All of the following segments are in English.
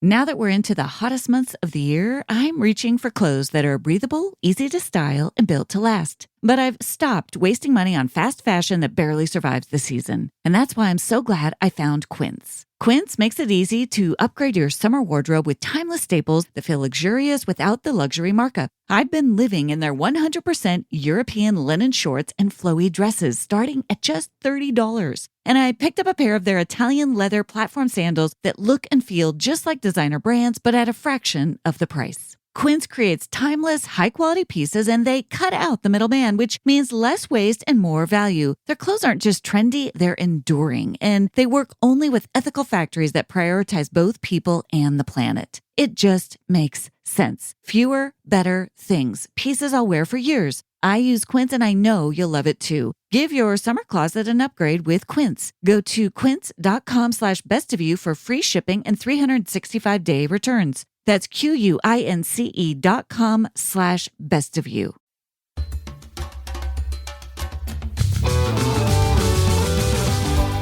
Now that we're into the hottest months of the year, I'm reaching for clothes that are breathable, easy to style, and built to last. But I've stopped wasting money on fast fashion that barely survives the season. And that's why I'm so glad I found Quince. Quince makes it easy to upgrade your summer wardrobe with timeless staples that feel luxurious without the luxury markup. I've been living in their 100% European linen shorts and flowy dresses starting at just $30. And I picked up a pair of their Italian leather platform sandals that look and feel just like designer brands, but at a fraction of the price. Quince creates timeless, high-quality pieces, and they cut out the middleman, which means less waste and more value. Their clothes aren't just trendy, they're enduring, and they work only with ethical factories that prioritize both people and the planet. It just makes sense. Fewer, better things. Pieces I'll wear for years. I use Quince, and I know you'll love it too. Give your summer closet an upgrade with Quince. Go to quince.com/bestofyou for free shipping and 365-day returns. That's QUINCE.com/bestofyou.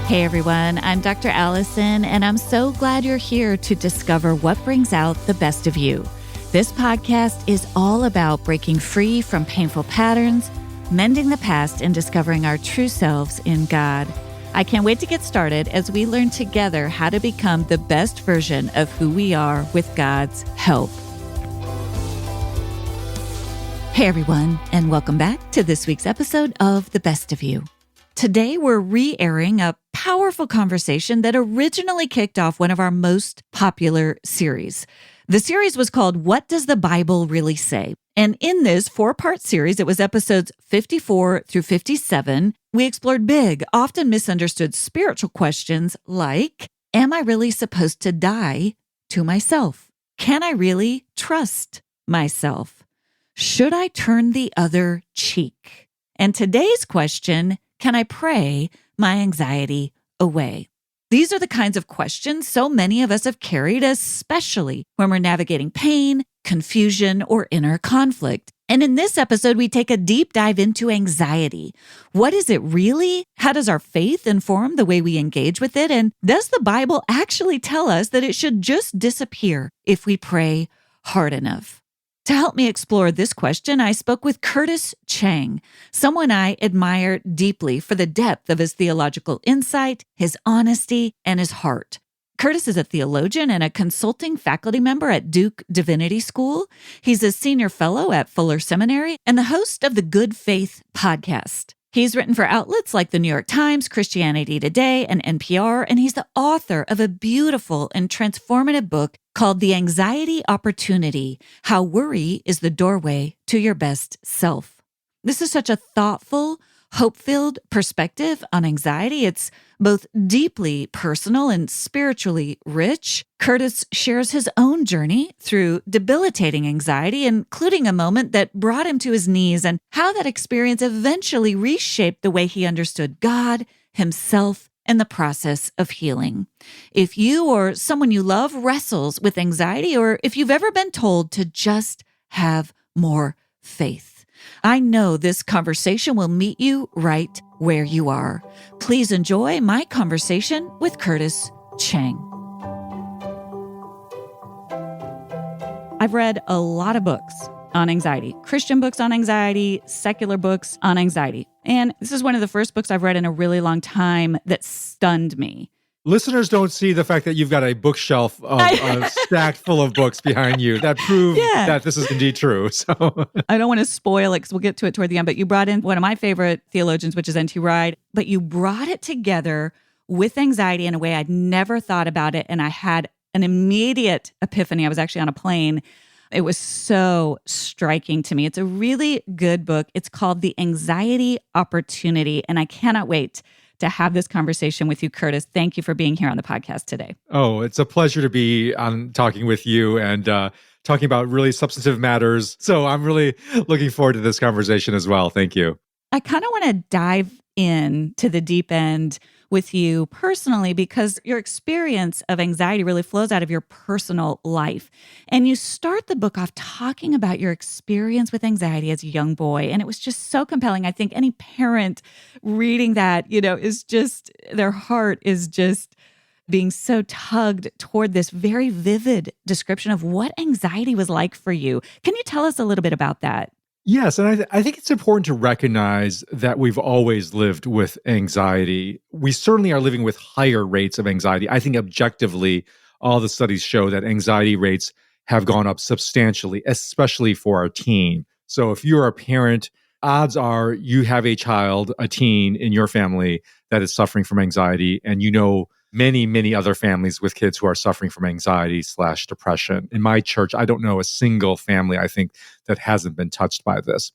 Hey everyone, I'm Dr. Allison, and I'm so glad you're here to discover what brings out the best of you. This podcast is all about breaking free from painful patterns, mending the past, and discovering our true selves in God. I can't wait to get started as we learn together how to become the best version of who we are with God's help. Hey everyone, and welcome back to this week's episode of The Best of You. Today we're re-airing a powerful conversation that originally kicked off one of our most popular series. The series was called What Does the Bible Really Say? And in this 4-part series, it was episodes 54 through 57, we explored big, often misunderstood spiritual questions like, am I really supposed to die to myself? Can I really trust myself? Should I turn the other cheek? And today's question, can I pray my anxiety away? These are the kinds of questions so many of us have carried, especially when we're navigating pain, confusion, or inner conflict. And in this episode, we take a deep dive into anxiety. What is it really? How does our faith inform the way we engage with it? And does the Bible actually tell us that it should just disappear if we pray hard enough? To help me explore this question, I spoke with Curtis Chang, someone I admire deeply for the depth of his theological insight, his honesty, and his heart. Curtis is a theologian and a consulting faculty member at Duke Divinity School. He's a senior fellow at Fuller Seminary and the host of the Good Faith podcast. He's written for outlets like the New York Times, Christianity Today, and NPR, and he's the author of a beautiful and transformative book called The Anxiety Opportunity: How Worry is the Doorway to Your Best Self. This is such a thoughtful, hope-filled perspective on anxiety. It's both deeply personal and spiritually rich. Curtis shares his own journey through debilitating anxiety, including a moment that brought him to his knees and how that experience eventually reshaped the way he understood God, himself, and the process of healing. If you or someone you love wrestles with anxiety, or if you've ever been told to just have more faith, I know this conversation will meet you right where you are. Please enjoy my conversation with Curtis Chang. I've read a lot of books on anxiety, Christian books on anxiety, secular books on anxiety. And this is one of the first books I've read in a really long time that stunned me. Listeners don't see the fact that you've got a bookshelf stacked full of books behind you that prove that this is indeed true. So I don't want to spoil it because we'll get to it toward the end, but you brought in one of my favorite theologians, which is N.T. Wright, but you brought it together with anxiety in a way I'd never thought about it. And I had an immediate epiphany. I was actually on a plane. It was so striking to me. It's a really good book. It's called The Anxiety Opportunity, and I cannot wait to have this conversation with you, Curtis. Thank you for being here on the podcast today. Oh, it's a pleasure to be on talking with you and talking about really substantive matters. So I'm really looking forward to this conversation as well. Thank you. I kind of want to dive in to the deep end with you personally because your experience of anxiety really flows out of your personal life. And you start the book off talking about your experience with anxiety as a young boy. And it was just so compelling. I think any parent reading that, is just, their heart is just being so tugged toward this very vivid description of what anxiety was like for you. Can you tell us a little bit about that? Yes, and I think it's important to recognize that we've always lived with anxiety. We certainly are living with higher rates of anxiety. I think objectively, all the studies show that anxiety rates have gone up substantially, especially for our teen. So if you're a parent, odds are you have a child, a teen in your family that is suffering from anxiety, and you know many, many other families with kids who are suffering from anxiety/depression. In my church, I don't know a single family, I think, that hasn't been touched by this.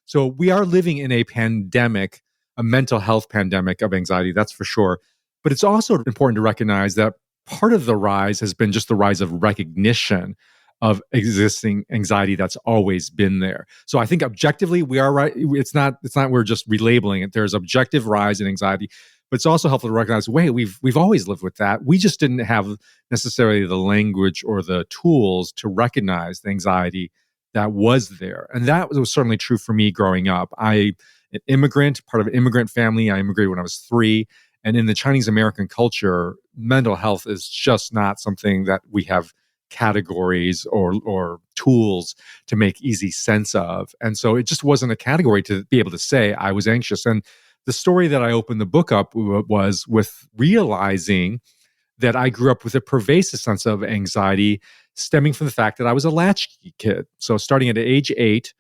So we are living in a pandemic, a mental health pandemic of anxiety, that's for sure. But it's also important to recognize that part of the rise has been just the rise of recognition of existing anxiety that's always been there. So I think objectively we are right. It's not we're just relabeling it. There's objective rise in anxiety, but it's also helpful to recognize, wait, we've always lived with that. We just didn't have necessarily the language or the tools to recognize the anxiety that was there. And that was certainly true for me growing up. An immigrant, part of an immigrant family. I immigrated when I was 3. And in the Chinese American culture, mental health is just not something that we have categories or tools to make easy sense of. And so it just wasn't a category to be able to say I was anxious. And the story that I opened the book up was with realizing that I grew up with a pervasive sense of anxiety stemming from the fact that I was a latchkey kid. So starting at age 8,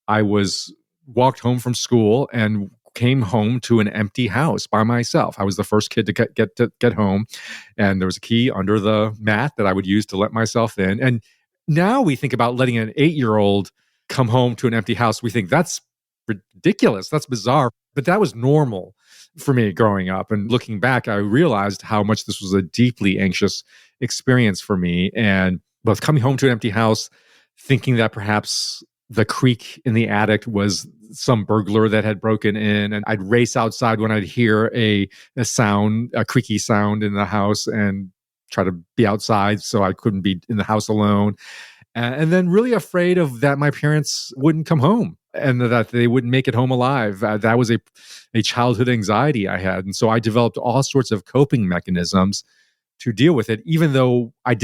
I walked home from school and came home to an empty house by myself. I was the first kid to get home, and there was a key under the mat that I would use to let myself in. And now we think about letting an 8-year-old come home to an empty house. We think that's ridiculous. That's bizarre. But that was normal for me growing up. And looking back, I realized how much this was a deeply anxious experience for me. And both coming home to an empty house, thinking that perhaps the creak in the attic was some burglar that had broken in, and I'd race outside when I'd hear a creaky sound in the house, and try to be outside so I couldn't be in the house alone. And then really afraid of that my parents wouldn't come home and that they wouldn't make it home alive. That was a childhood anxiety I had. And so I developed all sorts of coping mechanisms to deal with it, even though I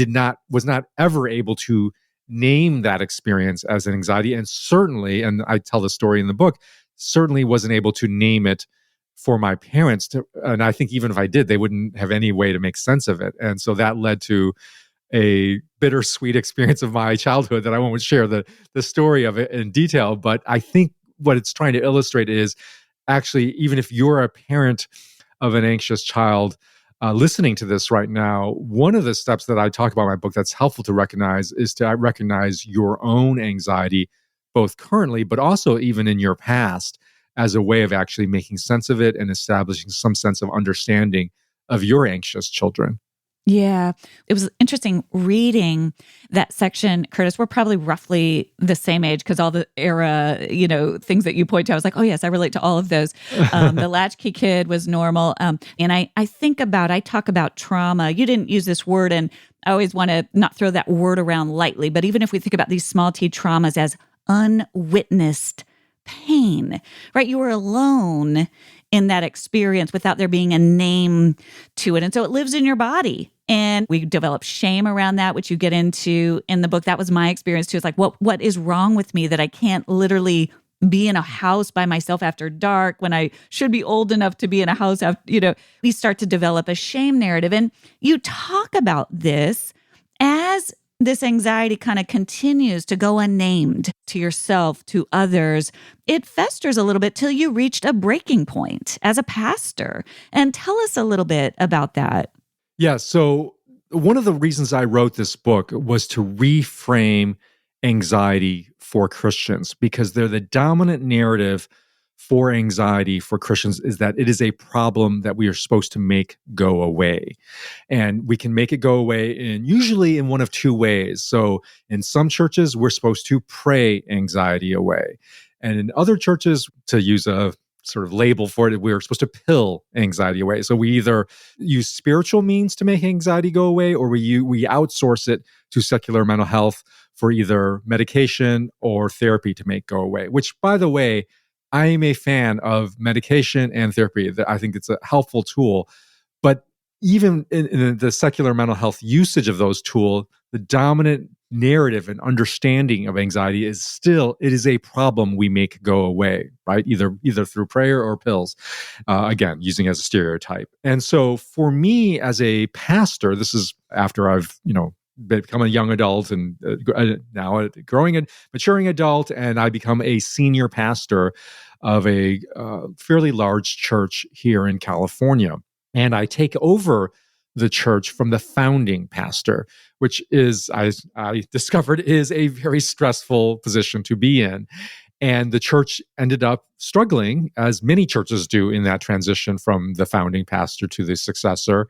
was not ever able to name that experience as an anxiety. And certainly, and I tell the story in the book, certainly wasn't able to name it for my parents. And I think even if I did, they wouldn't have any way to make sense of it. And so that led to a bittersweet experience of my childhood that I won't share the story of it in detail. But I think what it's trying to illustrate is actually, even if you're a parent of an anxious child, listening to this right now, one of the steps that I talk about in my book that's helpful to recognize is to recognize your own anxiety, both currently, but also even in your past, as a way of actually making sense of it and establishing some sense of understanding of your anxious children. Yeah, it was interesting reading that section, Curtis. We're probably roughly the same age because all the era, things that you point to, I was like, oh yes, I relate to all of those. The latchkey kid was normal. And I talk about trauma. You didn't use this word, and I always want to not throw that word around lightly, but even if we think about these small t traumas as unwitnessed pain, right? You were alone in that experience without there being a name to it. And so it lives in your body. And we develop shame around that, which you get into in the book. That was my experience too. It's like, what is wrong with me that I can't literally be in a house by myself after dark when I should be old enough to be in a house after, we start to develop a shame narrative. And you talk about this as this anxiety kind of continues to go unnamed to yourself, to others. It festers a little bit till you reached a breaking point as a pastor. And tell us a little bit about that. Yeah. So one of the reasons I wrote this book was to reframe anxiety for Christians, because they're the dominant narrative for anxiety for Christians is that it is a problem that we are supposed to make go away. And we can make it go away usually in one of two ways. So in some churches, we're supposed to pray anxiety away. And in other churches, to use a sort of label for it, we're supposed to pill anxiety away. So we either use spiritual means to make anxiety go away, or we outsource it to secular mental health for either medication or therapy to make go away, which, by the way, I am a fan of medication and therapy. I think it's a helpful tool. But even in the secular mental health usage of those tools, the dominant narrative and understanding of anxiety is still, it is a problem we make go away, right? Either through prayer or pills, again, using as a stereotype. And so for me as a pastor, this is after I've, become a young adult and now a maturing adult, and I become a senior pastor of a fairly large church here in California. And I take over the church from the founding pastor, which is, I discovered, is a very stressful position to be in. And the church ended up struggling, as many churches do in that transition from the founding pastor to the successor.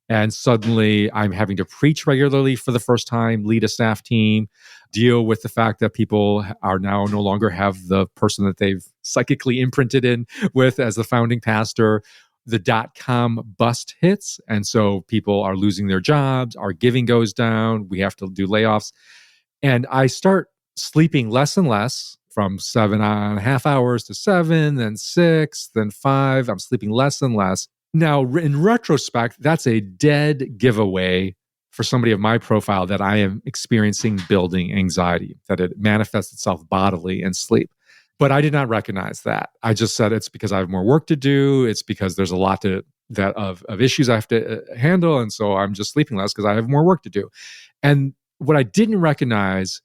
And suddenly I'm having to preach regularly for the first time, lead a staff team, deal with the fact that people are now no longer have the person that they've psychically imprinted in with as the founding pastor. The .com bust hits. And so people are losing their jobs, our giving goes down, we have to do layoffs. And I start sleeping less and less, from 7.5 hours to 7, then 6, then 5. I'm sleeping less and less. Now, in retrospect, that's a dead giveaway for somebody of my profile that I am experiencing building anxiety, that it manifests itself bodily in sleep. But I did not recognize that. I just said it's because I have more work to do. It's because there's a lot of issues I have to handle. And so I'm just sleeping less because I have more work to do. And what I didn't recognize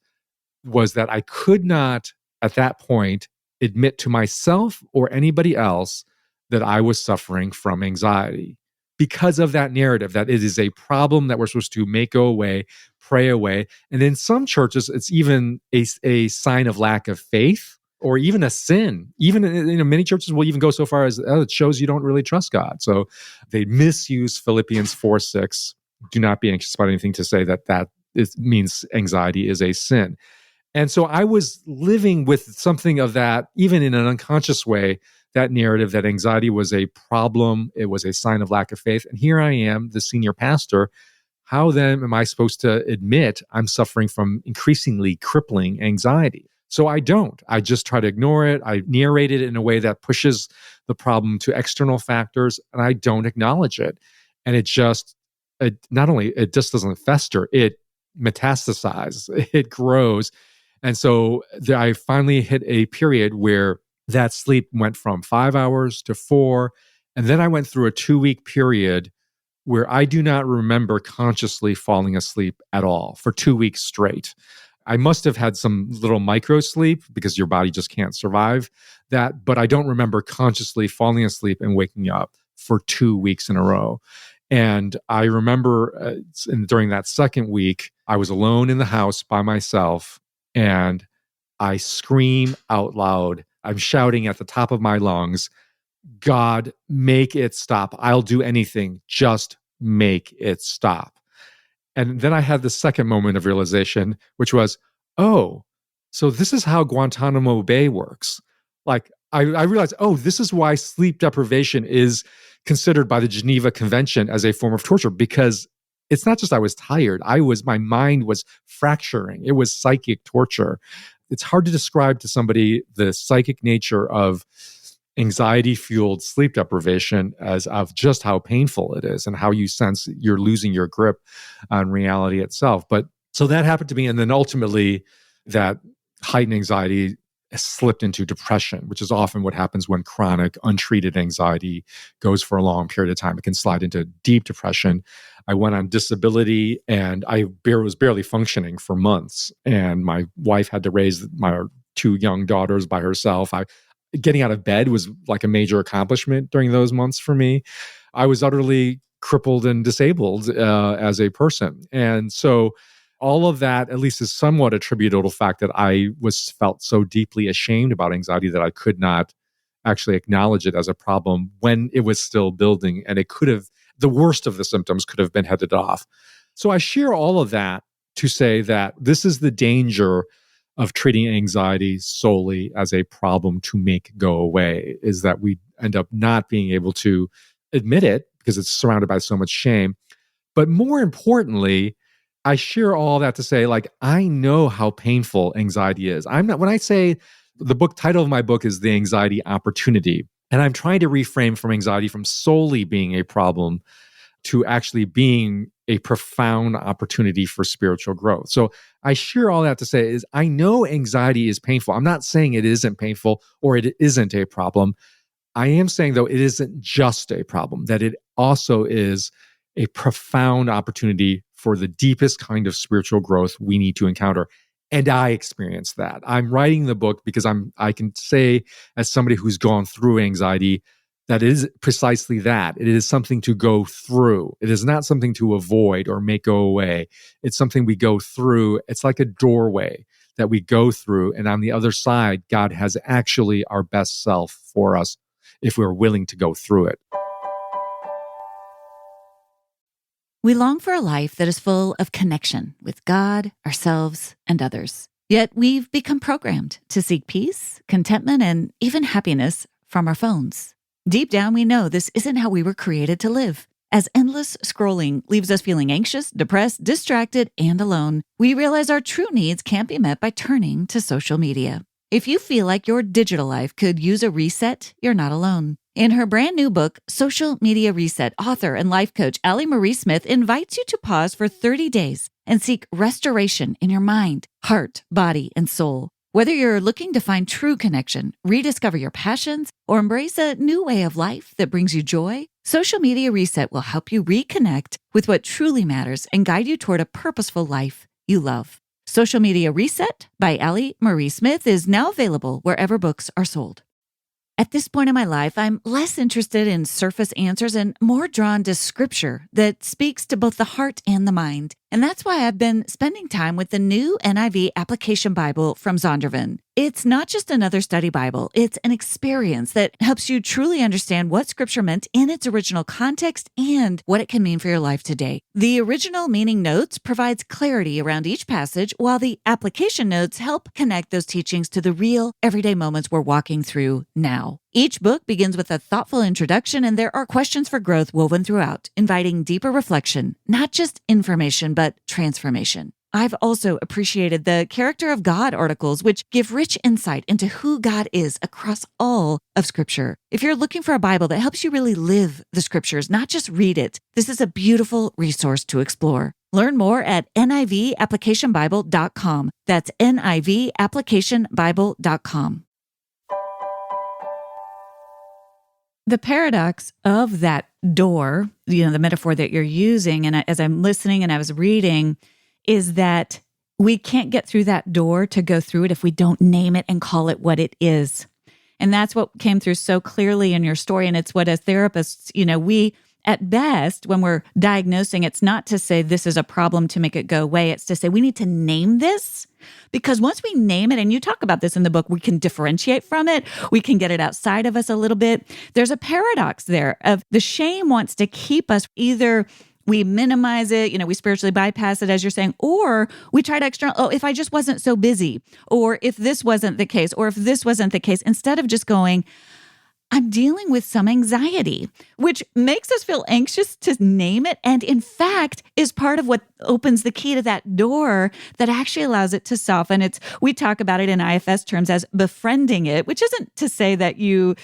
was that I could not, at that point, admit to myself or anybody else that I was suffering from anxiety because of that narrative, that it is a problem that we're supposed to make go away, pray away. And in some churches, it's even a sign of lack of faith, or even a sin. Even many churches will even go so far as, it shows you don't really trust God. So they misuse Philippians 4:6. Do not be anxious about anything, to say that means anxiety is a sin. And so I was living with something of that, even in an unconscious way, that narrative that anxiety was a problem, it was a sign of lack of faith. And here I am, the senior pastor. How then am I supposed to admit I'm suffering from increasingly crippling anxiety? So I don't. I just try to ignore it. I narrate it in a way that pushes the problem to external factors, and I don't acknowledge it. And it just doesn't fester, it metastasizes, it grows. And so I finally hit a period where that sleep went from 5 hours to 4. And then I went through a 2-week period where I do not remember consciously falling asleep at all for 2 weeks straight. I must have had some little micro sleep because your body just can't survive that, but I don't remember consciously falling asleep and waking up for 2 weeks in a row. And I remember during that second week, I was alone in the house by myself, and I scream out loud. I'm shouting at the top of my lungs, God, make it stop. I'll do anything. Just make it stop. And then I had the second moment of realization, which was, oh, so this is how Guantanamo Bay works. Like, I realized, oh, this is why sleep deprivation is considered by the Geneva Convention as a form of torture, because it's not just I was tired. My mind was fracturing. It was psychic torture. It's hard to describe to somebody the psychic nature of anxiety-fueled sleep deprivation as of just how painful it is and how you sense you're losing your grip on reality itself. But so that happened to me. And then ultimately that heightened anxiety slipped into depression, which is often what happens when chronic, untreated anxiety goes for a long period of time. It can slide into deep depression. I went on disability, and I was barely functioning for months. And my wife had to raise my 2 young daughters by herself. Getting out of bed was like a major accomplishment during those months for me. I was utterly crippled and disabled as a person. And so all of that, at least, is somewhat attributable to the fact that I felt so deeply ashamed about anxiety that I could not actually acknowledge it as a problem when it was still building, and the worst of the symptoms could have been headed off. So I share all of that to say that this is the danger of treating anxiety solely as a problem to make go away, is that we end up not being able to admit it because it's surrounded by so much shame. But more importantly, I share all that to say, like, I know how painful anxiety is. When I say the title of my book is The Anxiety Opportunity, and I'm trying to reframe from anxiety from solely being a problem to actually being a profound opportunity for spiritual growth. So I share all that to say is I know anxiety is painful. I'm not saying it isn't painful or it isn't a problem. I am saying, though, it isn't just a problem, that it also is a profound opportunity for the deepest kind of spiritual growth we need to encounter. And I experienced that. I'm writing the book because I can say, as somebody who's gone through anxiety, that it is precisely that. It is something to go through. It is not something to avoid or make go away. It's something we go through. It's like a doorway that we go through. And on the other side, God has actually our best self for us if we're willing to go through it. We long for a life that is full of connection with God, ourselves, and others. Yet we've become programmed to seek peace, contentment, and even happiness from our phones. Deep down, we know this isn't how we were created to live. As endless scrolling leaves us feeling anxious, depressed, distracted, and alone, we realize our true needs can't be met by turning to social media. If you feel like your digital life could use a reset, you're not alone. In her brand new book, Social Media Reset, author and life coach Allie Marie Smith invites you to pause for 30 days and seek restoration in your mind, heart, body, and soul. Whether you're looking to find true connection, rediscover your passions, or embrace a new way of life that brings you joy, Social Media Reset will help you reconnect with what truly matters and guide you toward a purposeful life you love. Social Media Reset by Allie Marie Smith is now available wherever books are sold. At this point in my life, I'm less interested in surface answers and more drawn to scripture that speaks to both the heart and the mind. And that's why I've been spending time with the new NIV Application Bible from Zondervan. It's not just another study Bible. It's an experience that helps you truly understand what scripture meant in its original context and what it can mean for your life today. The original meaning notes provides clarity around each passage, while the application notes help connect those teachings to the real, everyday moments we're walking through now. Each book begins with a thoughtful introduction, and there are questions for growth woven throughout, inviting deeper reflection, not just information, but transformation. I've also appreciated the Character of God articles, which give rich insight into who God is across all of Scripture. If you're looking for a Bible that helps you really live the Scriptures, not just read it, this is a beautiful resource to explore. Learn more at nivapplicationbible.com. That's nivapplicationbible.com. The paradox of that door, the metaphor that you're using, and as I'm listening and I was reading, is that we can't get through that door to go through it if we don't name it and call it what it is. And that's what came through so clearly in your story. And it's what as therapists, we at best, when we're diagnosing, it's not to say this is a problem to make it go away. It's to say we need to name this, because once we name it, and you talk about this in the book, we can differentiate from it. We can get it outside of us a little bit. There's a paradox there of the shame wants to keep us either we minimize it, we spiritually bypass it, as you're saying, or we try to if I just wasn't so busy, or if this wasn't the case, or if this wasn't the case, instead of just going, I'm dealing with some anxiety, which makes us feel anxious to name it. And in fact, is part of what opens the key to that door that actually allows it to soften. We talk about it in IFS terms as befriending it, which isn't to say that you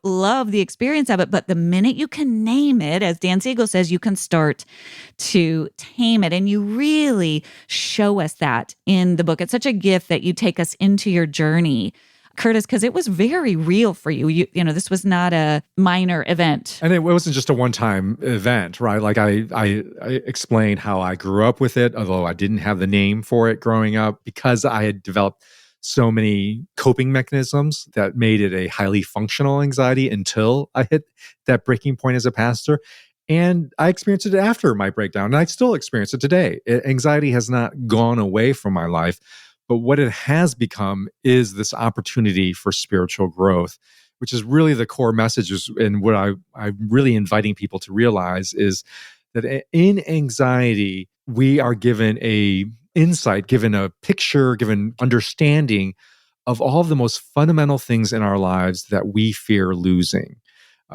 love the experience of it, but the minute you can name it, as Dan Siegel says, you can start to tame it. And you really show us that in the book. It's such a gift that you take us into your journey, Curtis, because it was very real for you. You know, this was not a minor event. And it wasn't just a one-time event, right? Like I explained how I grew up with it, although I didn't have the name for it growing up, because I had developed so many coping mechanisms that made it a highly functional anxiety until I hit that breaking point as a pastor. And I experienced it after my breakdown, and I still experience it today. Anxiety has not gone away from my life. But what it has become is this opportunity for spiritual growth, which is really the core message. And what I'm really inviting people to realize is that in anxiety, we are given a insight, given a picture, given understanding of all of the most fundamental things in our lives that we fear losing.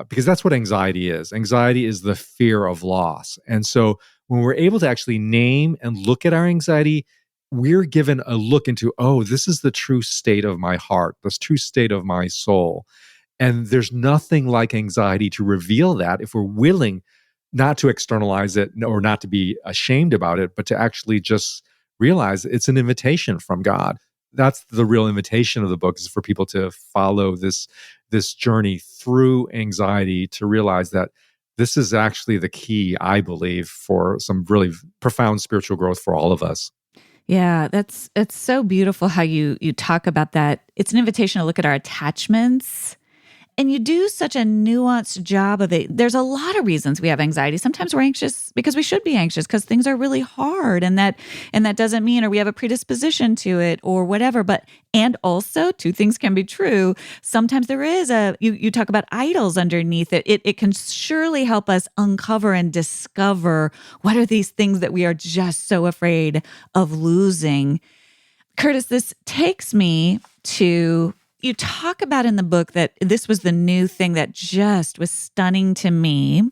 Because that's what anxiety is. Anxiety is the fear of loss. And so when we're able to actually name and look at our anxiety, we're given a look into, this is the true state of my heart, this true state of my soul. And there's nothing like anxiety to reveal that if we're willing not to externalize it or not to be ashamed about it, but to actually just realize it's an invitation from God. That's the real invitation of the book, is for people to follow this journey through anxiety, to realize that this is actually the key, I believe, for some really profound spiritual growth for all of us. Yeah, it's so beautiful how you talk about that. It's an invitation to look at our attachments. And you do such a nuanced job of it. There's a lot of reasons we have anxiety. Sometimes we're anxious because we should be anxious because things are really hard, and that doesn't mean, or we have a predisposition to it or whatever. But and also, two things can be true. Sometimes there is you talk about idols underneath it. It can surely help us uncover and discover what are these things that we are just so afraid of losing. Curtis, this takes me to, you talk about in the book that this was the new thing that just was stunning to me,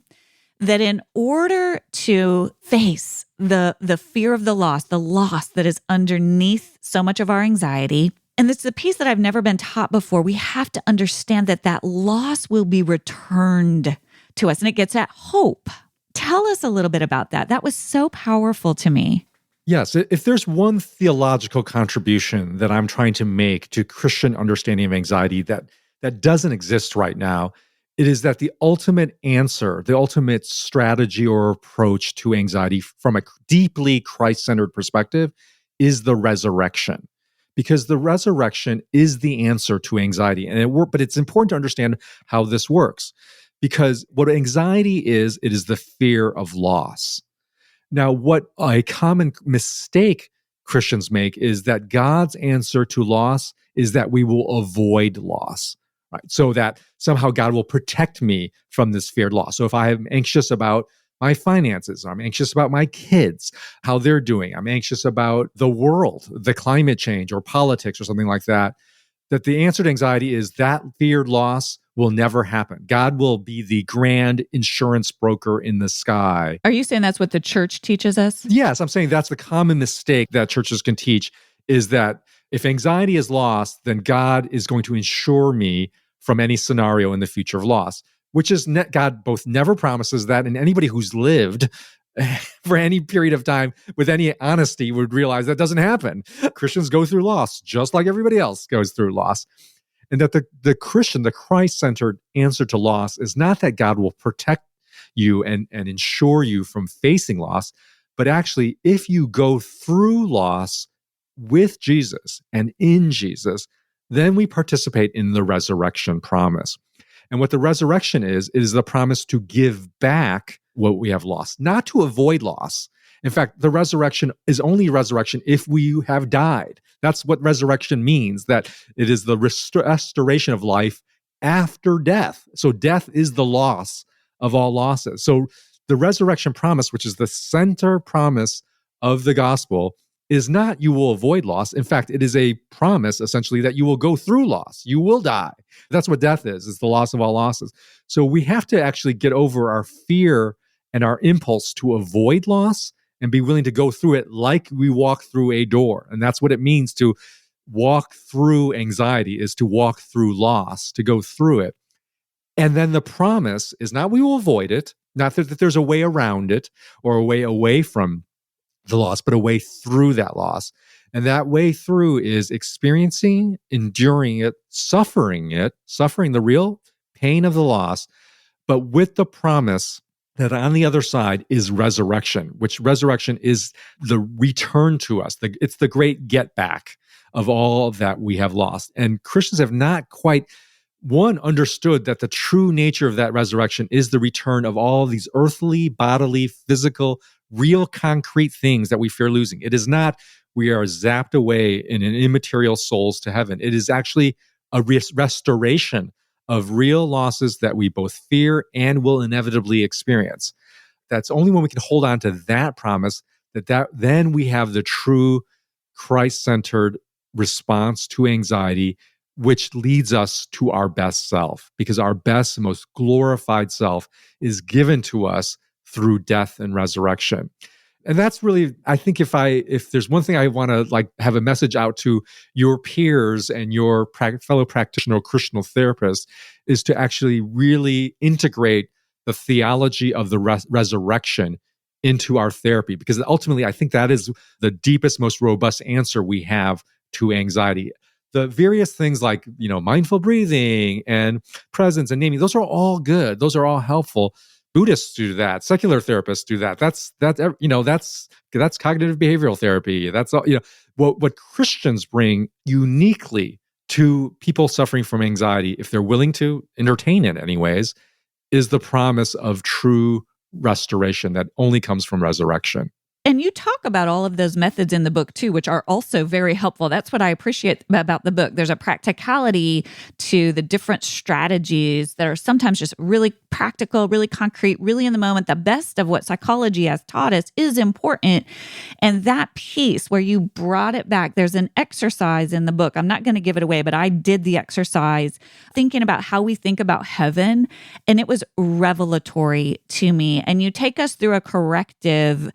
that in order to face the fear of the loss that is underneath so much of our anxiety, and this is a piece that I've never been taught before, we have to understand that loss will be returned to us, and it gets at hope. Tell us a little bit about that. That was so powerful to me. Yes, if there's one theological contribution that I'm trying to make to Christian understanding of anxiety that doesn't exist right now, it is that the ultimate answer, the ultimate strategy or approach to anxiety from a deeply Christ-centered perspective is the resurrection. Because the resurrection is the answer to anxiety. But it's important to understand how this works. Because what anxiety is, it is the fear of loss. Now, what a common mistake Christians make is that God's answer to loss is that we will avoid loss, right? So that somehow God will protect me from this feared loss. So if I am anxious about my finances, I'm anxious about my kids, how they're doing, I'm anxious about the world, the climate change or politics or something like that, that the answer to anxiety is that feared loss will never happen. God will be the grand insurance broker in the sky. Are you saying that's what the church teaches us? Yes, I'm saying that's the common mistake that churches can teach, is that if anxiety is lost, then God is going to insure me from any scenario in the future of loss, which is God both never promises that, and anybody who's lived for any period of time with any honesty would realize that doesn't happen. Christians go through loss just like everybody else goes through loss. And that the Christian, the Christ-centered answer to loss is not that God will protect you and ensure you from facing loss, but actually, if you go through loss with Jesus and in Jesus, then we participate in the resurrection promise. And what the resurrection is the promise to give back what we have lost, not to avoid loss. In fact, the resurrection is only resurrection if we have died. That's what resurrection means, that it is the restoration of life after death. So death is the loss of all losses. So the resurrection promise, which is the center promise of the gospel, is not you will avoid loss. In fact, it is a promise essentially that you will go through loss. You will die. That's what death is the loss of all losses. So we have to actually get over our fear and our impulse to avoid loss and be willing to go through it like we walk through a door. And that's what it means to walk through anxiety, is to walk through loss, to go through it. And then the promise is not we will avoid it, not that there's a way around it or a way away from the loss, but a way through that loss. And that way through is experiencing, enduring it, suffering the real pain of the loss, but with the promise that on the other side is resurrection, which resurrection is the return to us. It's the great get back of all that we have lost. And Christians have not quite, understood that the true nature of that resurrection is the return of all these earthly, bodily, physical, real concrete things that we fear losing. It is not we are zapped away in an immaterial souls to heaven. It is actually a restoration of real losses that we both fear and will inevitably experience. That's only when we can hold on to that promise that then we have the true Christ-centered response to anxiety, which leads us to our best self, because our best, most glorified self is given to us through death and resurrection. And that's really, I think if there's one thing I want to have a message out to your peers and your fellow practitioner, Christian therapists, is to actually really integrate the theology of the resurrection into our therapy, because ultimately I think that is the deepest, most robust answer we have to anxiety. The various things like, mindful breathing and presence and naming, those are all good. Those are all helpful. Buddhists do that. Secular therapists do that. That's cognitive behavioral therapy. That's all. What Christians bring uniquely to people suffering from anxiety, if they're willing to entertain it anyways, is the promise of true restoration that only comes from resurrection. And you talk about all of those methods in the book too, which are also very helpful. That's what I appreciate about the book. There's a practicality to the different strategies that are sometimes just really practical, really concrete, really in the moment. The best of what psychology has taught us is important. And that piece where you brought it back, there's an exercise in the book. I'm not going to give it away, but I did the exercise thinking about how we think about heaven. And it was revelatory to me. And you take us through a corrective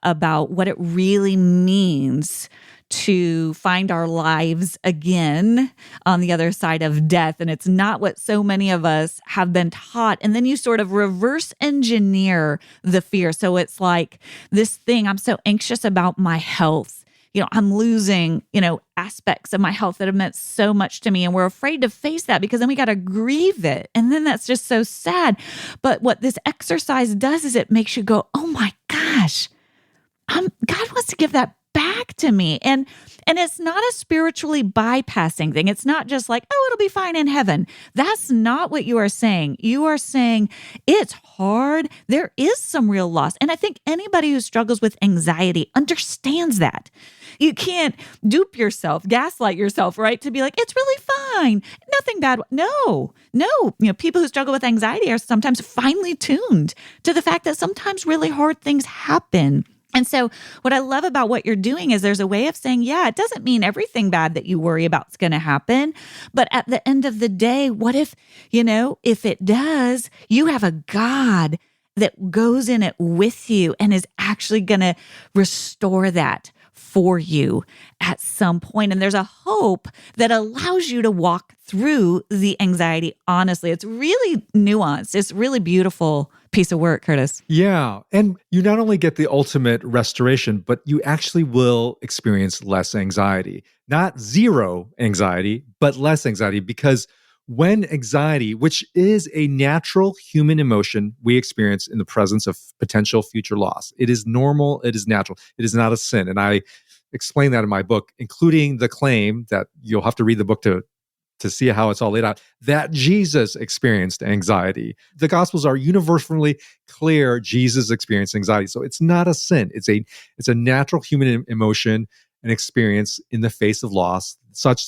about what it really means to find our lives again on the other side of death. And it's not what so many of us have been taught. And then you sort of reverse engineer the fear. So it's like this thing, I'm so anxious about my health. I'm losing, aspects of my health that have meant so much to me. And we're afraid to face that because then we got to grieve it. And then that's just so sad. But what this exercise does is it makes you go, oh my gosh, God wants to give that back to me. And it's not a spiritually bypassing thing. It's not just like, oh, it'll be fine in heaven. That's not what you are saying. You are saying it's hard. There is some real loss. And I think anybody who struggles with anxiety understands that. You can't dupe yourself, gaslight yourself, right? To be like, it's really fine. Nothing bad. No. People who struggle with anxiety are sometimes finely tuned to the fact that sometimes really hard things happen. And so what I love about what you're doing is there's a way of saying, yeah, it doesn't mean everything bad that you worry about is going to happen. But at the end of the day, what if, if it does, you have a God that goes in it with you and is actually going to restore that for you at some point. And there's a hope that allows you to walk through the anxiety honestly. It's really nuanced. It's really beautiful piece of work, Curtis. Yeah. And you not only get the ultimate restoration, but you actually will experience less anxiety. Not zero anxiety, but less anxiety, because when anxiety, which is a natural human emotion we experience in the presence of potential future loss, it is normal, it is natural, it is not a sin. And I explain that in my book, including the claim that you'll have to read the book to see how it's all laid out, that Jesus experienced anxiety. The Gospels are universally clear Jesus experienced anxiety. So it's not a sin. It's a natural human emotion and experience in the face of loss, such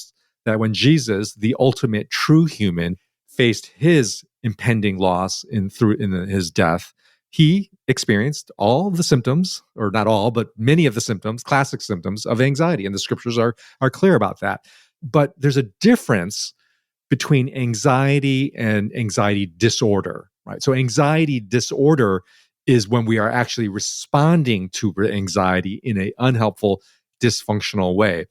that when Jesus, the ultimate true human, faced his impending loss in his death, he experienced all the symptoms, or not all, but many of the symptoms, classic symptoms of anxiety. And the scriptures are clear about that. But there's a difference between anxiety and anxiety disorder, right? So anxiety disorder is when we are actually responding to anxiety in an unhelpful, dysfunctional way.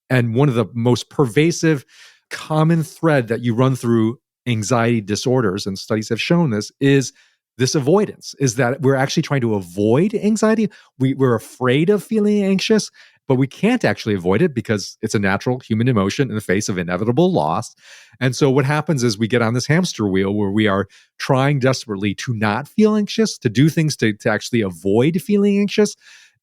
And one of the most pervasive common thread that you run through anxiety disorders, and studies have shown this avoidance, is that we're actually trying to avoid anxiety. We're afraid of feeling anxious, but we can't actually avoid it because it's a natural human emotion in the face of inevitable loss. And so what happens is we get on this hamster wheel where we are trying desperately to not feel anxious, to do things to actually avoid feeling anxious,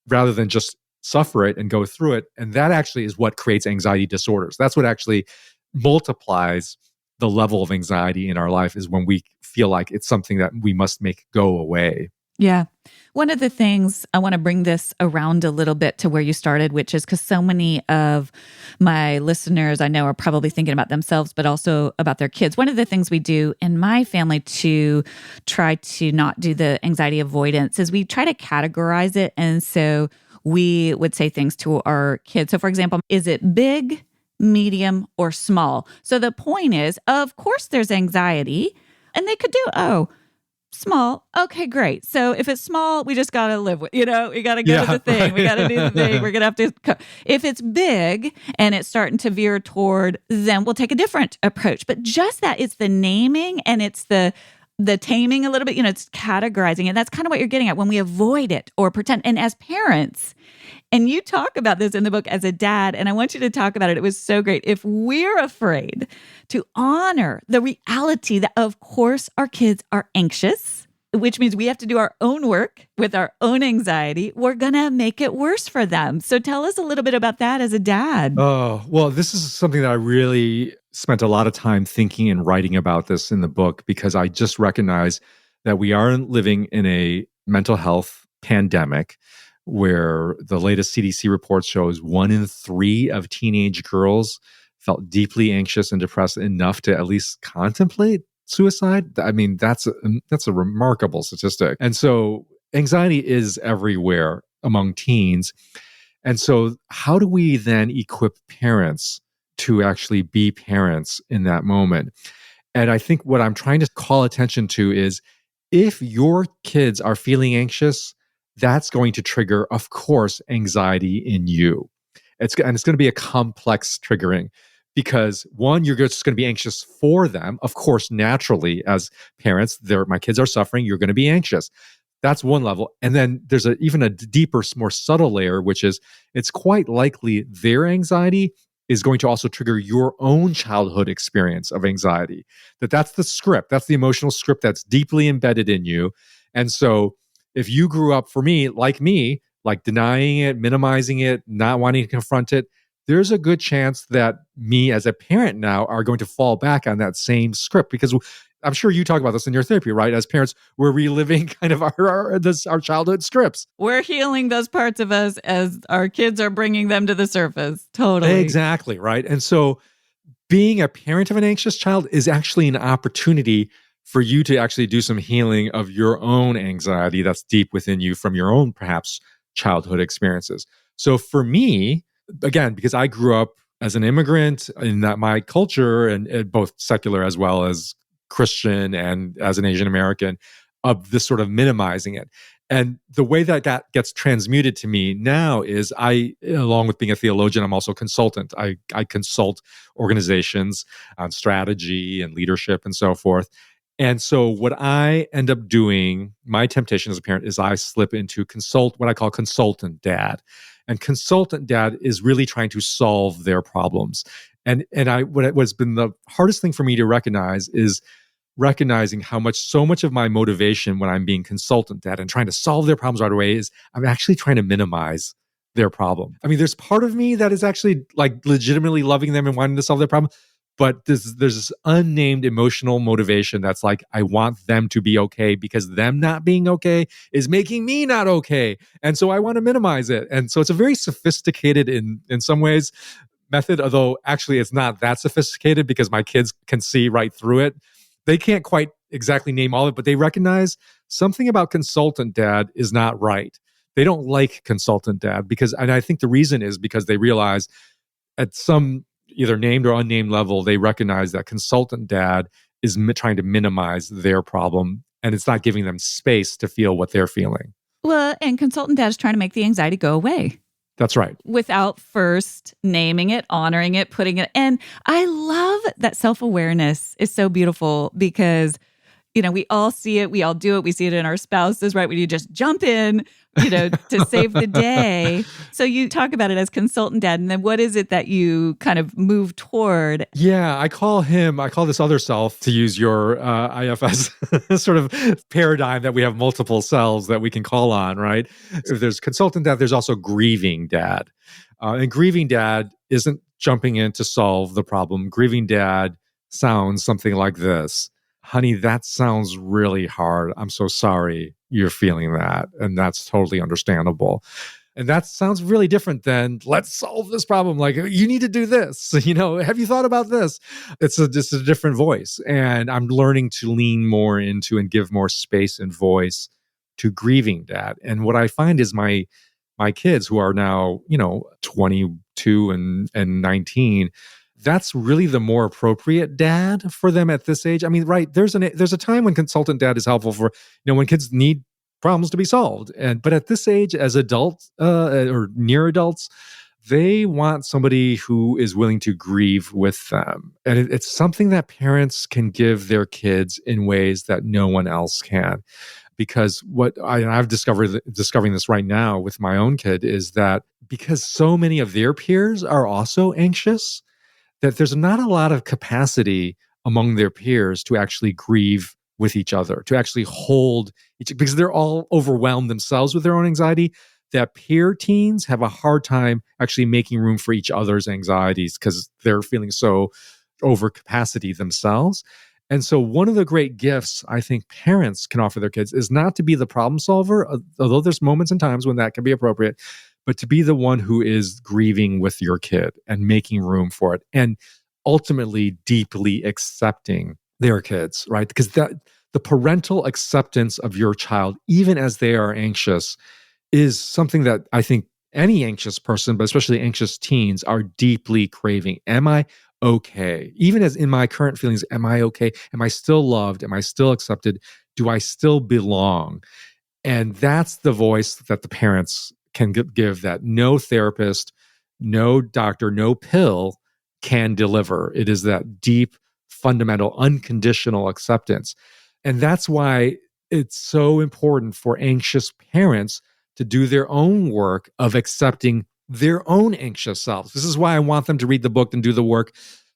rather than just suffer it and go through it. And that actually is what creates anxiety disorders. That's what actually multiplies the level of anxiety in our life, is when we feel like it's something that we must make go away. Yeah. One of the things, I want to bring this around a little bit to where you started, which is because so many of my listeners I know are probably thinking about themselves, but also about their kids. One of the things we do in my family to try to not do the anxiety avoidance is we try to categorize it. And so we would say things to our kids. So for example, is it big, medium, or small? So the point is, of course there's anxiety, and they could do, small. Okay, great. So if it's small, we just got to live with, we got to go to the thing. Right. We got to do the thing. We're going to have to, if it's big and it's starting to veer toward, then we'll take a different approach. But just that, it's the naming and it's the the taming a little bit, it's categorizing. And that's kind of what you're getting at when we avoid it or pretend. And as parents, and you talk about this in the book as a dad, and I want you to talk about it. It was so great. If we're afraid to honor the reality that, of course, our kids are anxious, which means we have to do our own work with our own anxiety, we're going to make it worse for them. So tell us a little bit about that as a dad. Oh, well, this is something that I really spent a lot of time thinking and writing about this in the book, because I just recognize that we are living in a mental health pandemic where the latest CDC report shows 1 in 3 of teenage girls felt deeply anxious and depressed enough to at least contemplate suicide. I mean, that's a remarkable statistic. And so anxiety is everywhere among teens. And so how do we then equip parents to actually be parents in that moment? And I think what I'm trying to call attention to is, if your kids are feeling anxious, that's going to trigger, of course, anxiety in you. It's going to be a complex triggering, because one, you're just going to be anxious for them. Of course, naturally, as parents, my kids are suffering, you're going to be anxious. That's one level. And then there's even a deeper, more subtle layer, which is it's quite likely their anxiety is going to also trigger your own childhood experience of anxiety. That's the script. That's the emotional script that's deeply embedded in you. And so if you grew up, for me, like denying it, minimizing it, not wanting to confront it, there's a good chance that me as a parent now are going to fall back on that same script, because I'm sure you talk about this in your therapy, right? As parents, we're reliving kind of our childhood scripts. We're healing those parts of us as our kids are bringing them to the surface. Totally. Exactly, right? And so being a parent of an anxious child is actually an opportunity for you to actually do some healing of your own anxiety that's deep within you from your own, perhaps, childhood experiences. So for me, again, because I grew up as an immigrant in my culture, and both secular as well as Christian and as an Asian American, of this sort of minimizing it. And the way that gets transmuted to me now is along with being a theologian, I'm also a consultant. I consult organizations on strategy and leadership and so forth. And so what I end up doing, my temptation as a parent, is I slip into what I call consultant dad. And consultant dad is really trying to solve their problems. And what's been the hardest thing for me to recognize is recognizing how so much of my motivation when I'm being consultant dad and trying to solve their problems right away is I'm actually trying to minimize their problem. I mean, there's part of me that is actually like legitimately loving them and wanting to solve their problem. But there's this unnamed emotional motivation that's like, I want them to be okay, because them not being okay is making me not okay. And so I want to minimize it. And so it's a very sophisticated, in some ways, method, although actually it's not that sophisticated, because my kids can see right through it. They can't quite exactly name all of it, but they recognize something about consultant dad is not right. They don't like consultant dad and I think the reason is because they realize at some either named or unnamed level, they recognize that consultant dad is trying to minimize their problem, and it's not giving them space to feel what they're feeling. Well, and consultant dad is trying to make the anxiety go away. That's right. Without first naming it, honoring it, putting it. And I love that self-awareness is so beautiful, because we all see it, we all do it, we see it in our spouses, right? When you just jump in, to save the day. So you talk about it as consultant dad, and then what is it that you kind of move toward? Yeah, I call this other self, to use your IFS sort of paradigm, that we have multiple selves that we can call on, right? If there's consultant dad, there's also grieving dad. And grieving dad isn't jumping in to solve the problem. Grieving dad sounds something like this. Honey, that sounds really hard. I'm so sorry you're feeling that. And that's totally understandable. And that sounds really different than, let's solve this problem. Like, you need to do this. Have you thought about this? It's just a different voice. And I'm learning to lean more into and give more space and voice to grieving dad. And what I find is my kids, who are now, 22 and 19, that's really the more appropriate dad for them at this age. I mean, right, there's a time when consultant dad is helpful for, when kids need problems to be solved. But at this age, as adults or near adults, they want somebody who is willing to grieve with them. And it's something that parents can give their kids in ways that no one else can. Because I've discovering this right now with my own kid is that because so many of their peers are also anxious, that there's not a lot of capacity among their peers to actually grieve with each other, to actually hold because they're all overwhelmed themselves with their own anxiety, that peer teens have a hard time actually making room for each other's anxieties because they're feeling so over capacity themselves. And so one of the great gifts I think parents can offer their kids is not to be the problem solver, although there's moments and times when that can be appropriate, but to be the one who is grieving with your kid and making room for it and ultimately deeply accepting their kids, right? Because the parental acceptance of your child, even as they are anxious, is something that I think any anxious person, but especially anxious teens, are deeply craving. Am I okay? Even as in my current feelings, am I okay? Am I still loved? Am I still accepted? Do I still belong? And that's the voice that the parents can give that no therapist, no doctor, no pill can deliver. It is that deep, fundamental, unconditional acceptance. And that's why it's so important for anxious parents to do their own work of accepting their own anxious selves. This is why I want them to read the book and do the work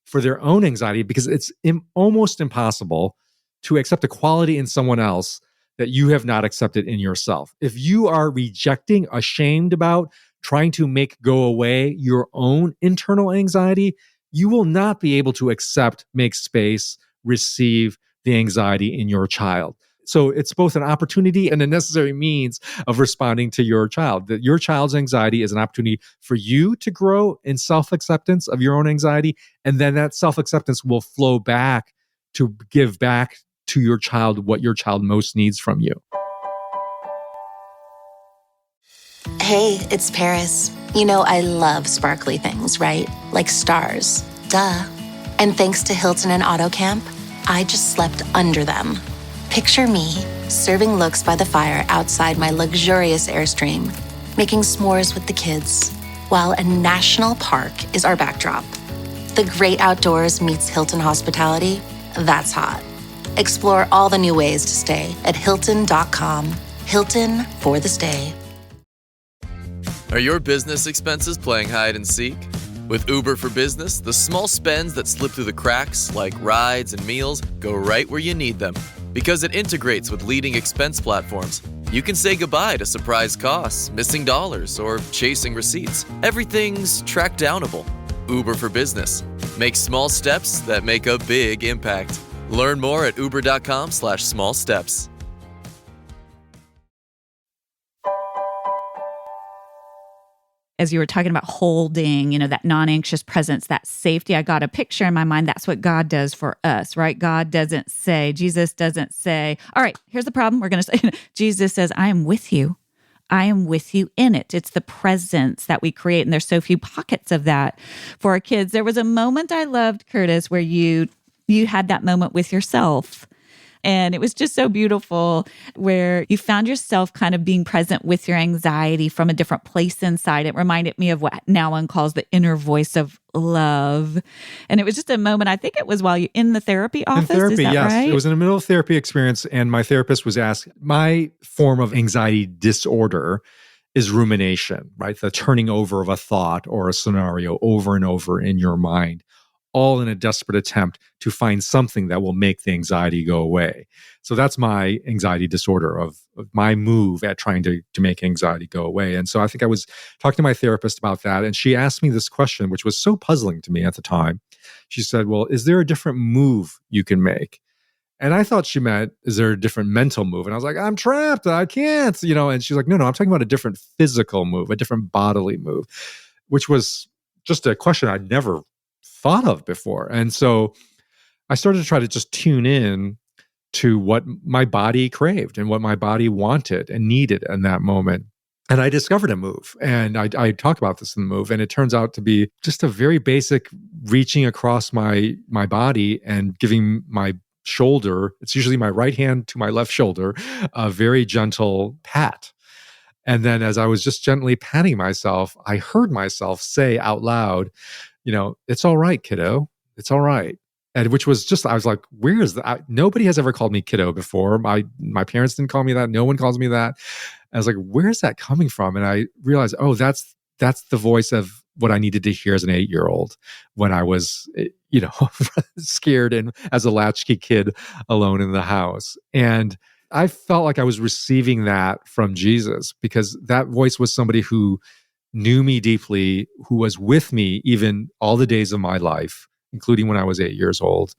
for their own anxiety, because it's almost impossible to accept a quality in someone else that you have not accepted in yourself. If you are rejecting, ashamed about, trying to make go away your own internal anxiety, you will not be able to accept, make space, receive the anxiety in your child. So it's both an opportunity and a necessary means of responding to your child. That your child's anxiety is an opportunity for you to grow in self-acceptance of your own anxiety, and then that self-acceptance will flow back to give back to your child what your child most needs from you. Hey, it's Paris. You know I love sparkly things, right? Like stars. Duh. And thanks to Hilton and AutoCamp, I just slept under them. Picture me, serving looks by the fire outside my luxurious Airstream, making s'mores with the kids, while a national park is our backdrop. The great outdoors meets Hilton hospitality. That's hot. Explore all the new ways to stay at Hilton.com. Hilton for the stay. Are your business expenses playing hide and seek? With Uber for Business, the small spends that slip through the cracks, like rides and meals, go right where you need them. Because it integrates with leading expense platforms, you can say goodbye to surprise costs, missing dollars, or chasing receipts. Everything's track downable. Uber for Business. Make small steps that make a big impact. Learn more at uber.com/small steps. As you were talking about holding, that non-anxious presence, that safety, I got a picture in my mind. That's what God does for us, right? Jesus doesn't say, all right, here's the problem. We're going to say, Jesus says, I am with you. I am with you in it. It's the presence that we create. And there's so few pockets of that for our kids. There was a moment I loved, Curtis, where you had that moment with yourself. And it was just so beautiful where you found yourself kind of being present with your anxiety from a different place inside. It reminded me of what now one calls the inner voice of love. And it was just a moment, I think it was while you're in the therapy office. In therapy, is that yes. right? It was in the middle of therapy experience, and my therapist was asked, my form of anxiety disorder is rumination, right? The turning over of a thought or a scenario over and over in your mind, all in a desperate attempt to find something that will make the anxiety go away. So that's my anxiety disorder of my move at trying to make anxiety go away. And so I think I was talking to my therapist about that, and she asked me this question, which was so puzzling to me at the time. She said, well, is there a different move you can make? And I thought she meant, is there a different mental move? And I was like, I'm trapped. I can't, and she's like, no, I'm talking about a different physical move, a different bodily move, which was just a question I'd never thought of before. And so I started to try to just tune in to what my body craved and what my body wanted and needed in that moment. And I discovered a move, and I talk about this in the move, and it turns out to be just a very basic reaching across my body and giving my shoulder, it's usually my right hand to my left shoulder, a very gentle pat. And then as I was just gently patting myself, I heard myself say out loud, it's all right, kiddo. It's all right. And which was just, I was like, where is that? Nobody has ever called me kiddo before. My parents didn't call me that. No one calls me that. I was like, where's that coming from? And I realized, oh, that's the voice of what I needed to hear as an 8-year-old when I was, scared and as a latchkey kid alone in the house. And I felt like I was receiving that from Jesus because that voice was somebody who knew me deeply, who was with me even all the days of my life, including when I was 8 years old,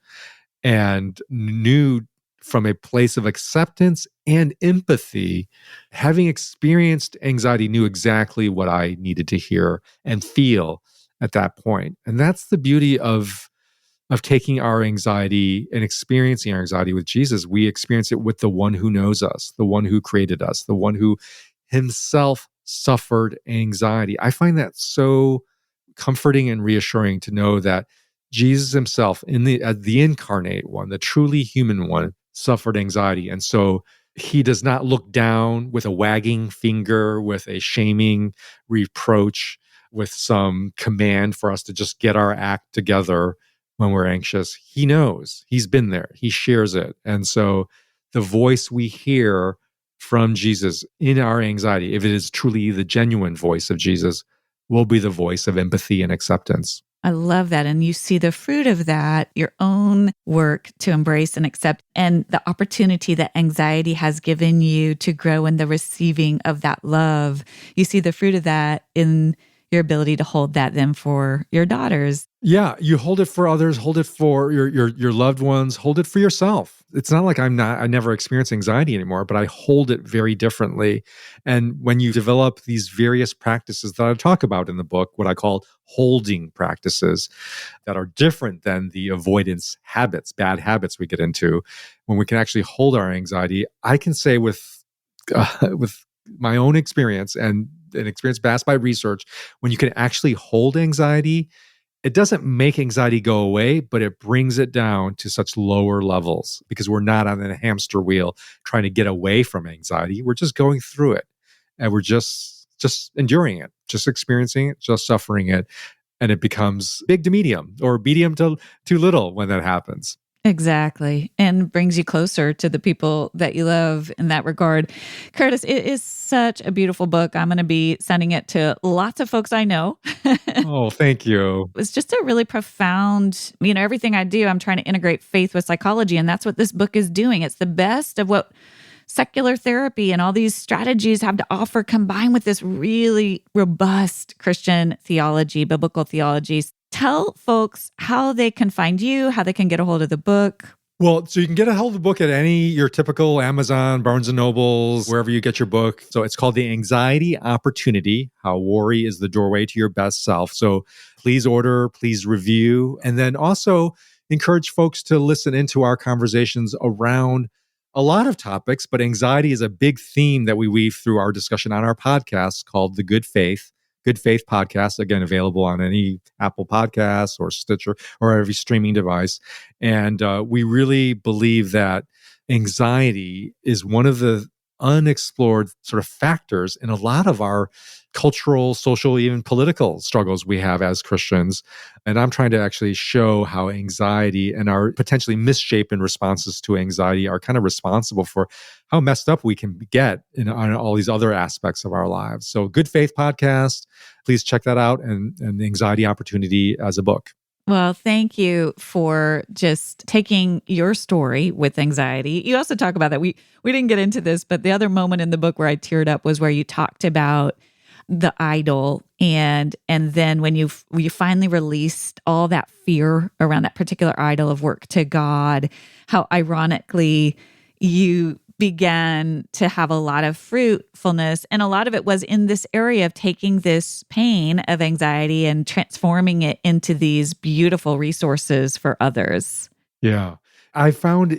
and knew from a place of acceptance and empathy, having experienced anxiety, knew exactly what I needed to hear and feel at that point. And that's the beauty of taking our anxiety and experiencing our anxiety with Jesus. We experience it with the one who knows us, the one who created us, the one who himself suffered anxiety. I find that so comforting and reassuring to know that Jesus himself, as the incarnate one, the truly human one, suffered anxiety. And so he does not look down with a wagging finger, with a shaming reproach, with some command for us to just get our act together when we're anxious. He knows. He's been there. He shares it. And so the voice we hear from Jesus in our anxiety, if it is truly the genuine voice of Jesus, will be the voice of empathy and acceptance. I love that. And you see the fruit of that, your own work to embrace and accept, and the opportunity that anxiety has given you to grow in the receiving of that love. You see the fruit of that in your ability to hold that then for your daughters. Yeah, you hold it for others, hold it for your loved ones, hold it for yourself. It's not like I never experience anxiety anymore, but I hold it very differently. And when you develop these various practices that I talk about in the book, what I call holding practices that are different than the avoidance habits, bad habits we get into, when we can actually hold our anxiety, I can say with my own experience and an experience backed by research, when you can actually hold anxiety, it doesn't make anxiety go away, but it brings it down to such lower levels because we're not on a hamster wheel trying to get away from anxiety. We're just going through it and we're just enduring it, just experiencing it, just suffering it. And it becomes big to medium or medium to too little when that happens. Exactly. And brings you closer to the people that you love in that regard. Curtis, it is such a beautiful book. I'm going to be sending it to lots of folks I know. Oh, thank you. It's just a really profound, everything I do, I'm trying to integrate faith with psychology. And that's what this book is doing. It's the best of what secular therapy and all these strategies have to offer, combined with this really robust Christian theology, biblical theology. Tell folks how they can find you, how they can get a hold of the book. Well, so you can get a hold of the book at your typical Amazon, Barnes & Nobles, wherever you get your book. So it's called The Anxiety Opportunity, How Worry is the Doorway to Your Best Self. So please order, please review, and then also encourage folks to listen into our conversations around a lot of topics, but anxiety is a big theme that we weave through our discussion on our podcast called The Good Faith podcast, again, available on any Apple Podcasts or Stitcher or every streaming device. And we really believe that anxiety is one of the unexplored sort of factors in a lot of our cultural, social, even political struggles we have as Christians. And I'm trying to actually show how anxiety and our potentially misshapen responses to anxiety are kind of responsible for how messed up we can get on all these other aspects of our lives. So Good Faith Podcast, please check that out, and The Anxiety Opportunity as a book. Well, thank you for just taking your story with anxiety. You also talk about that. We didn't get into this, but the other moment in the book where I teared up was where you talked about the idol, and then when you finally released all that fear around that particular idol of work to God, how ironically you began to have a lot of fruitfulness, and a lot of it was in this area of taking this pain of anxiety and transforming it into these beautiful resources for others. Yeah. I found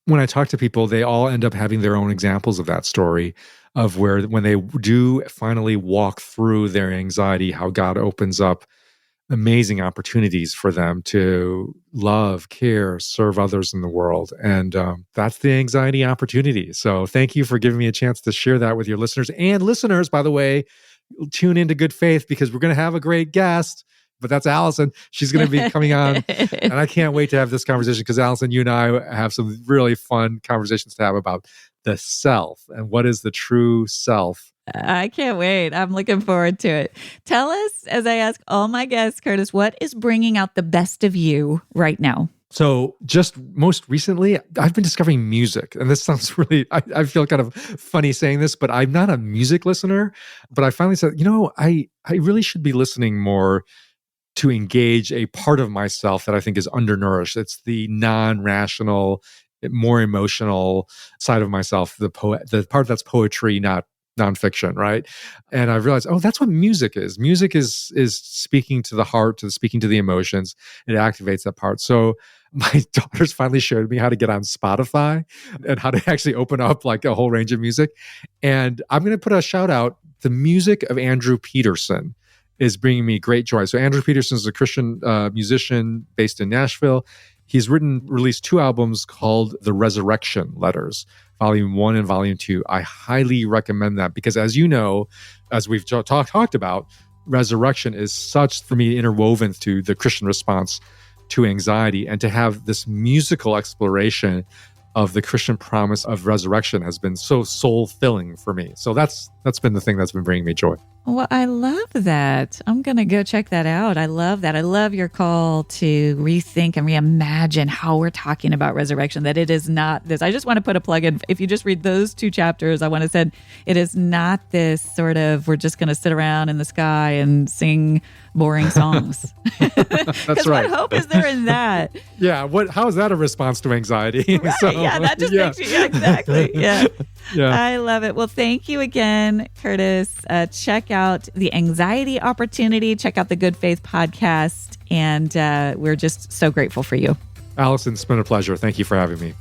when I talk to people, they all end up having their own examples of that story, of where when they do finally walk through their anxiety, how God opens up amazing opportunities for them to love, care, serve others in the world. And that's the anxiety opportunity. So thank you for giving me a chance to share that with your listeners. And listeners, by the way, tune into Good Faith because we're going to have a great guest. But that's Allison. She's going to be coming on. And I can't wait to have this conversation because Allison, you and I have some really fun conversations to have about the self and what is the true self. I can't wait. I'm looking forward to it. Tell us, as I ask all my guests, Curtis, what is bringing out the best of you right now? So just most recently, I've been discovering music. And this sounds really, I feel kind of funny saying this, but I'm not a music listener. But I finally said, I really should be listening more to engage a part of myself that I think is undernourished. It's the non-rational, more emotional side of myself, the part that's poetry, not nonfiction, right? And I realized, that's what music is. Music is speaking to the heart, speaking to the emotions. It activates that part. So my daughters finally showed me how to get on Spotify and how to actually open up like a whole range of music. And I'm going to put a shout out. The music of Andrew Peterson is bringing me great joy. So Andrew Peterson is a Christian musician based in Nashville. He's released 2 albums called The Resurrection Letters, Volume 1 and Volume 2. I highly recommend that because as you know, as we've talked about, resurrection is such, for me, interwoven to the Christian response to anxiety. And to have this musical exploration of the Christian promise of resurrection has been so soul-filling for me. So that's been the thing that's been bringing me joy. Well, I love that. I'm going to go check that out. I love that. I love your call to rethink and reimagine how we're talking about resurrection, that it is not this. I just want to put a plug in. If you just read those 2 chapters, I want to say it is not this sort of, we're just going to sit around in the sky and sing boring songs. That's right. What hope is there in that? Yeah. How is that a response to anxiety? Right. That just makes you, exactly. Yeah. I love it. Well, thank you again, Curtis. Check out The Anxiety Opportunity. Check out the Good Faith podcast. And we're just so grateful for you. Allison, it's been a pleasure. Thank you for having me.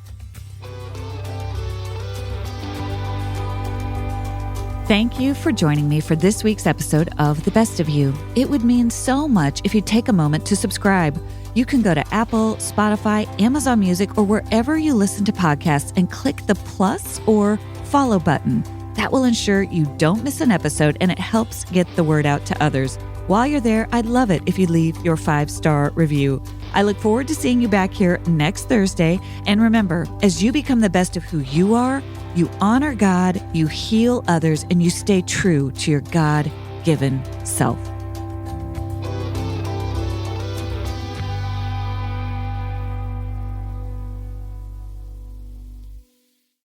Thank you for joining me for this week's episode of The Best of You. It would mean so much if you take a moment to subscribe. You can go to Apple, Spotify, Amazon Music, or wherever you listen to podcasts and click the plus or follow button. That will ensure you don't miss an episode and it helps get the word out to others. While you're there, I'd love it if you leave your 5-star review. I look forward to seeing you back here next Thursday. And remember, as you become the best of who you are, you honor God, you heal others, and you stay true to your God-given self.